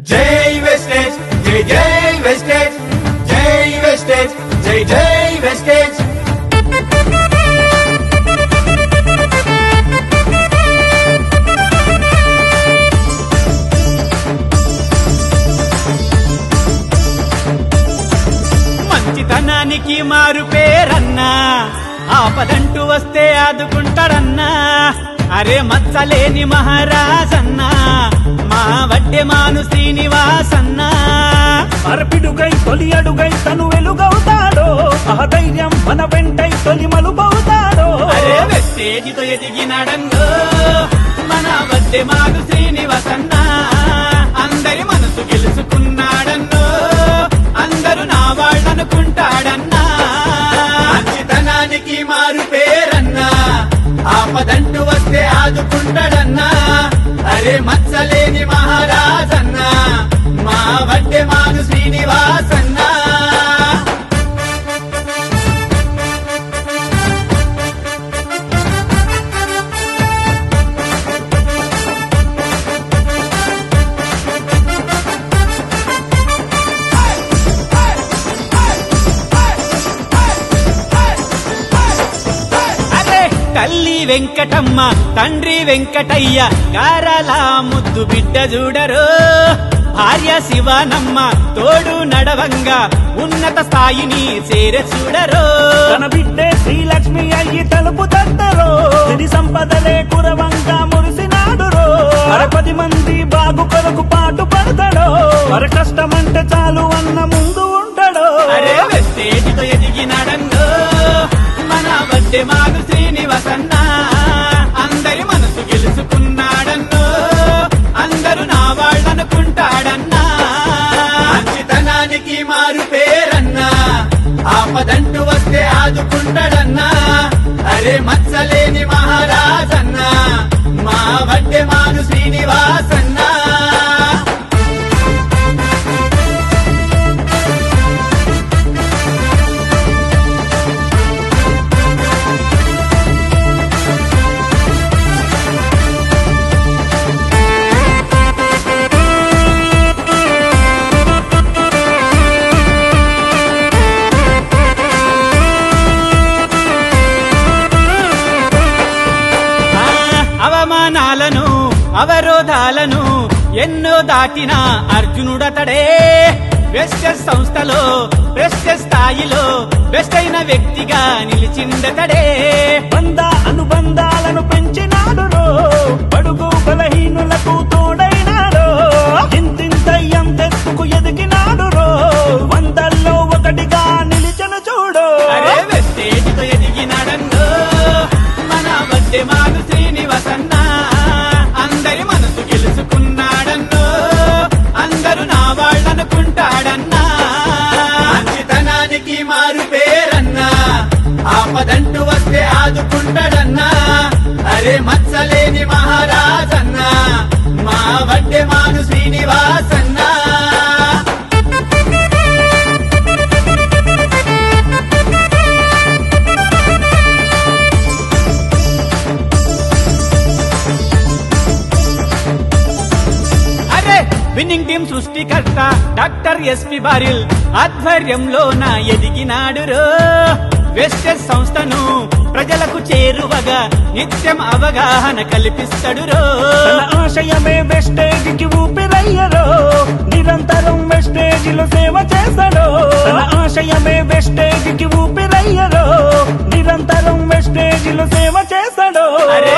జై వెస్టేజ్ జై జై వెస్టేజ్ జై వెస్టేజ్ జై జై వెస్టేజ్ మంచితనానికి మారు పేరన్నా, ఆపదంటూ వస్తే ఆదుకుంటాడన్నా. అరే మచ్చలేని మహారాజన్నా, మా వడ్డెమాను శ్రీనివాసన్నా. అరపిడుగై తొలి అడుగై తను వెలుగవుతాడో, ధైర్యం మన వెంటై తొలి మలుపవుతాడో. అరే వెస్టేజితో ఎదిగినాడన్నో మన వడ్డెమాను శ్రీనివాసన్నా. అందరి మనసు గెలుచుకున్నాడన్నో, అందరూ నా వాళ్ళనుకుంటాడన్నా. మంచితనానికి మారు పేరన్నా, ఆపదంటూ వస్తే ఆదుకుంటాడన్నా. అరే మచ్చలేని మహారాజన్నా, మా వడ్డెమాను శ్రీనివాసన్నా. తల్లి వెంకటమ్మ తండ్రి వెంకటయ్య గారాల ముద్దు బిడ్డ చూడరు. భార్య శివానమ్మ తోడు నడవంగా ఉన్నత స్థాయిని చేరే చూడరు. తన బిడ్డే శ్రీలక్ష్మి అయ్యి తలుపు తట్టరో, సిరి సంపదలే కురవంగా మురిసినాడురో. 10 మంది బాగు కొరకు పాటు పడతాడో, మన కష్టమంటే చాలు అన్న ముందు ఉంటాడో. అరే వెస్టేజితో ఎదిగినాడన్నో మన వడ్డెమాను శ్రీనివాసన్నా. అందరి మనసు గెలుచుకున్నాడన్నో, అందరూ నా వాళ్ళనుకుంటాడన్నా. మంచితనానికి మారు పేరన్నా, ఆపదంటూ వస్తే ఆదుకుంటాడన్నా. అరే మచ్చలేని మహారాజన్నా, మా వడ్డెమాను శ్రీనివాసన్నా. అవమానాలను అవరోధాలను ఎన్నో దాటిన అర్జునుడతడే. వెస్టేజ్ సంస్థలో ప్రెస్టేజ్ స్థాయిలో బెస్ట్ అయిన వ్యక్తిగా నిలిచిందతడే. బంధ అనుబంధాలను పెంచినాడురో, బడుగు బలహీనులకు తోడైనాడో. ఇంతింతయ్యంతెత్తుకు ఎదిగినాడురో, 100లో 1గా నిలిచను చూడు. అరే వెస్టేజితో ఎదిగినాడన్నో మన వడ్డెమాను శ్రీనివాసన్నా. అందరి మనసు గెలుచుకున్నాడన్నో, అందరూ నా వాళ్ళనుకుంటాడన్నా. మంచితనానికి మారు పేరన్నా, ఆపదంటూ వస్తే ఆదుకుంటాడన్నా. అరే మచ్చలేని మహారాజన్నా, మా వడ్డెమాను శ్రీనివాసన్నా. విన్నింగ్ టీం సృష్టికర్త డాక్టర్ ఎస్పి బారిల్ ఆధ్వర్యంలో నా ఎదిగినాడురో. వెస్టేజ్ సంస్థను ప్రజలకు చేరువగా నిత్యం అవగాహన కల్పిస్తాడురో. తన ఆశయమే వెస్టేజ్కి ఊపిరయ్యరో, నిరంతరం వెస్టేజ్లో సేవ చేస్తాడో. తన ఆశయమే వెస్టేజ్కి ఊపిరయ్యరో, నిరంతరం వెస్టేజ్లో సేవ చేస్తాడో. అరే